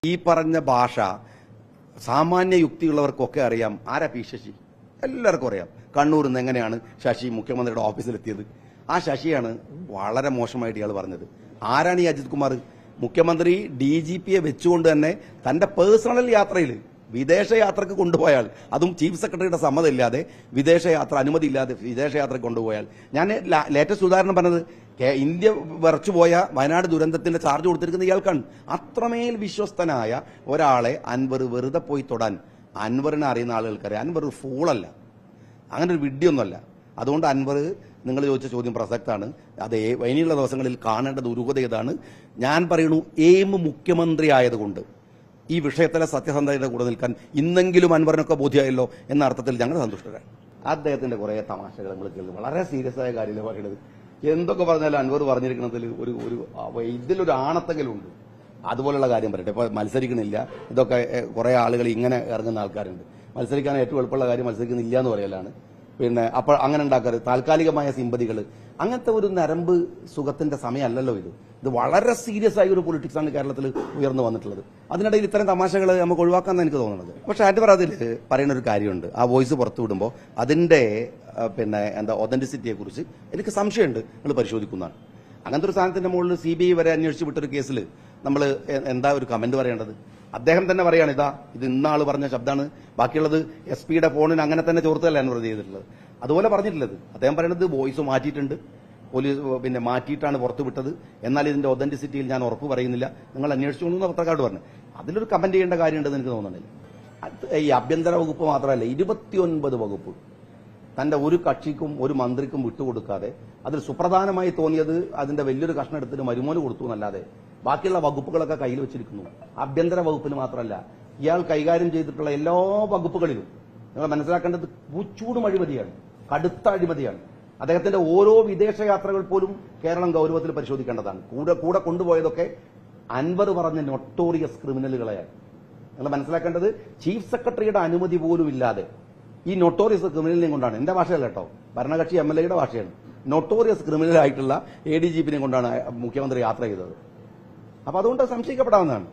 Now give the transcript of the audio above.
ഈ പറഞ്ഞ ഭാഷ സാമാന്യ യുക്തിയുള്ളവർക്കൊക്കെ അറിയാം. ആരാ പി ശശി? എല്ലാവർക്കും അറിയാം. കണ്ണൂരിൽ നിന്ന് എങ്ങനെയാണ് ശശി മുഖ്യമന്ത്രിയുടെ ഓഫീസിലെത്തിയത്? ആ ശശിയാണ് വളരെ മോശമായിട്ട് ഇയാൾ പറഞ്ഞത്. ആരാണ് ഈ അജിത് കുമാർ? മുഖ്യമന്ത്രി DGPയെ വെച്ചുകൊണ്ട് തന്നെ തന്റെ പേഴ്സണൽ യാത്രയിൽ വിദേശയാത്രക്ക് കൊണ്ടുപോയാൽ, അതും ചീഫ് സെക്രട്ടറിയുടെ സമ്മതമില്ലാതെ വിദേശയാത്ര, അനുമതിയില്ലാതെ വിദേശയാത്രക്ക് കൊണ്ടുപോയാൽ, ഞാൻ ലേറ്റസ്റ്റ് ഉദാഹരണം പറഞ്ഞത് ഇന്ത്യ വിറച്ചുപോയ വയനാട് ദുരന്തത്തിന്റെ ചാർജ് കൊടുത്തിരിക്കുന്ന ഇയാൾക്കാണ്. അത്രമേൽ വിശ്വസ്തനായ ഒരാളെ അൻവർ വെറുതെ പോയി തൊടാൻ, അൻവറിനെ അറിയുന്ന ആളുകൾക്കറിയാം അൻവർ ഫൂളല്ല, അങ്ങനെ ഒരു വിഡ്ഢിയൊന്നുമല്ല. അതുകൊണ്ട് അൻവർ, നിങ്ങൾ ചോദിച്ച ചോദ്യം പ്രസക്താണ്. അത് ഇനിയുള്ള ദിവസങ്ങളിൽ കാണേണ്ട ദുരൂഹത ഏതാണ്? ഞാൻ പറയുന്നു, മുഖ്യമന്ത്രി ആയതുകൊണ്ട് ഈ വിഷയത്തിലെ സത്യസന്ധതയുടെ കൂടെ നിൽക്കാൻ ഇന്നെങ്കിലും അൻവറിനൊക്കെ ബോധ്യമായല്ലോ എന്ന അർത്ഥത്തിൽ ഞങ്ങൾ സന്തുഷ്ടരാണ്. അദ്ദേഹത്തിന്റെ കുറെ തമാശകൾ നമ്മൾ കേൾക്കും. വളരെ സീരിയസ് ആയ കാര്യമല്ല പറയുന്നത്. എന്തൊക്കെ പറഞ്ഞാലും അൻവർ പറഞ്ഞിരിക്കുന്നതിൽ ഇതിലൊരു ആണത്തെങ്കിലുണ്ട്. അതുപോലുള്ള കാര്യം പറയട്ടെ. ഇപ്പൊ മത്സരിക്കണില്ല, ഇതൊക്കെ കുറെ ആളുകൾ ഇങ്ങനെ ഇറങ്ങുന്ന ആൾക്കാരുണ്ട്. മത്സരിക്കാൻ ഏറ്റവും എളുപ്പമുള്ള കാര്യം മത്സരിക്കുന്നില്ല എന്ന് പറയലാണ്. പിന്നെ അപ്പോൾ അങ്ങനെ ഉണ്ടാക്കരുത്, താൽക്കാലികമായ സിമ്പതികൾ, അങ്ങനത്തെ ഒരു നരമ്പ് സുഖത്തിന്റെ സമയമല്ലല്ലോ ഇത്. ഇത് വളരെ സീരിയസ് ആയ ഒരു പൊളിറ്റിക്സ് ആണ് കേരളത്തിൽ ഉയർന്നു വന്നിട്ടുള്ളത്. അതിനിടയിൽ ഇത്തരം തമാശകൾ നമുക്ക് ഒഴിവാക്കാമെന്ന് എനിക്ക് തോന്നുന്നത്. പക്ഷെ ആൻവർ അതിൽ പറയുന്ന ഒരു കാര്യമുണ്ട്. ആ വോയിസ് പുറത്തു വിടുമ്പോൾ അതിന്റെ ഒതന്റിസിറ്റിയെ കുറിച്ച് എനിക്ക് സംശയമുണ്ട്. നിങ്ങൾ പരിശോധിക്കുന്നതാണ്. അങ്ങനത്തെ ഒരു സാധനത്തിന്റെ മുകളിൽ CBI വരെ അന്വേഷിച്ച് വിട്ടൊരു കേസിൽ നമ്മൾ എന്താ ഒരു കമന്റ് പറയേണ്ടത്? അദ്ദേഹം തന്നെ പറയാണ്, ഇത് ഇന്നാൾ പറഞ്ഞ ശബ്ദമാണ്, ബാക്കിയുള്ളത് SP-യുടെ ഫോണിന് അങ്ങനെ തന്നെ ചോർത്തല്ല അൻവർ ചെയ്തിട്ടുള്ളത്. അതുപോലെ പറഞ്ഞിട്ടുള്ളത്. അദ്ദേഹം പറയുന്നത് വോയിസ് മാറ്റിയിട്ടുണ്ട്, പോലീസ് മാറ്റിയിട്ടാണ് പുറത്തു വിട്ടത്, എന്നാൽ ഇതിന്റെ ഒതന്റിസിറ്റിയിൽ ഞാൻ ഉറപ്പ് പറയുന്നില്ല, നിങ്ങൾ അന്വേഷിച്ചോളൂ പത്രക്കാരോട് പറഞ്ഞു. അതിലൊരു കമന്റ് ചെയ്യേണ്ട കാര്യമുണ്ടെന്ന് എനിക്ക് തോന്നുന്നില്ല. ഈ ആഭ്യന്തര വകുപ്പ് മാത്രമല്ല, 29 വകുപ്പ് തന്റെ ഒരു കക്ഷിക്കും ഒരു മന്ത്രിക്കും വിട്ടുകൊടുക്കാതെ അതിൽ സുപ്രധാനമായി തോന്നിയത് അതിന്റെ വലിയൊരു കഷ്ണം എടുത്തിട്ട് മരുമോന് കൊടുത്തു എന്നല്ലാതെ ബാക്കിയുള്ള വകുപ്പുകളൊക്കെ കയ്യിൽ വെച്ചിരിക്കുന്നു. ആഭ്യന്തര വകുപ്പിന് മാത്രമല്ല, ഇയാൾ കൈകാര്യം ചെയ്തിട്ടുള്ള എല്ലാ വകുപ്പുകളിലും നിങ്ങൾ മനസ്സിലാക്കേണ്ടത് പൂച്ചൂടും അഴിമതിയാണ്, കടുത്ത അഴിമതിയാണ്. അദ്ദേഹത്തിന്റെ ഓരോ വിദേശയാത്രകൾ പോലും കേരളം ഗൌരവത്തിൽ പരിശോധിക്കേണ്ടതാണ്. കൂടെ കൊണ്ടുപോയതൊക്കെ അൻവർ പറഞ്ഞ നൊട്ടോറിയസ് ക്രിമിനലുകളെയാണ്. നിങ്ങൾ മനസ്സിലാക്കേണ്ടത്, ചീഫ് സെക്രട്ടറിയുടെ അനുമതി പോലും ഇല്ലാതെ ഈ നൊട്ടോറിയസ് ക്രിമിനലിനെയും കൊണ്ടാണ്, എന്റെ ഭാഷയല്ല കേട്ടോ, ഭരണകക്ഷി MLA-യുടെ ഭാഷയാണ്, നൊട്ടോറിയസ് ക്രിമിനലായിട്ടുള്ള ADGP-നെ കൊണ്ടാണ് മുഖ്യമന്ത്രി യാത്ര ചെയ്തത്. അപ്പൊ അതുകൊണ്ട് സംശയിക്കപ്പെടാവുന്നതാണ്.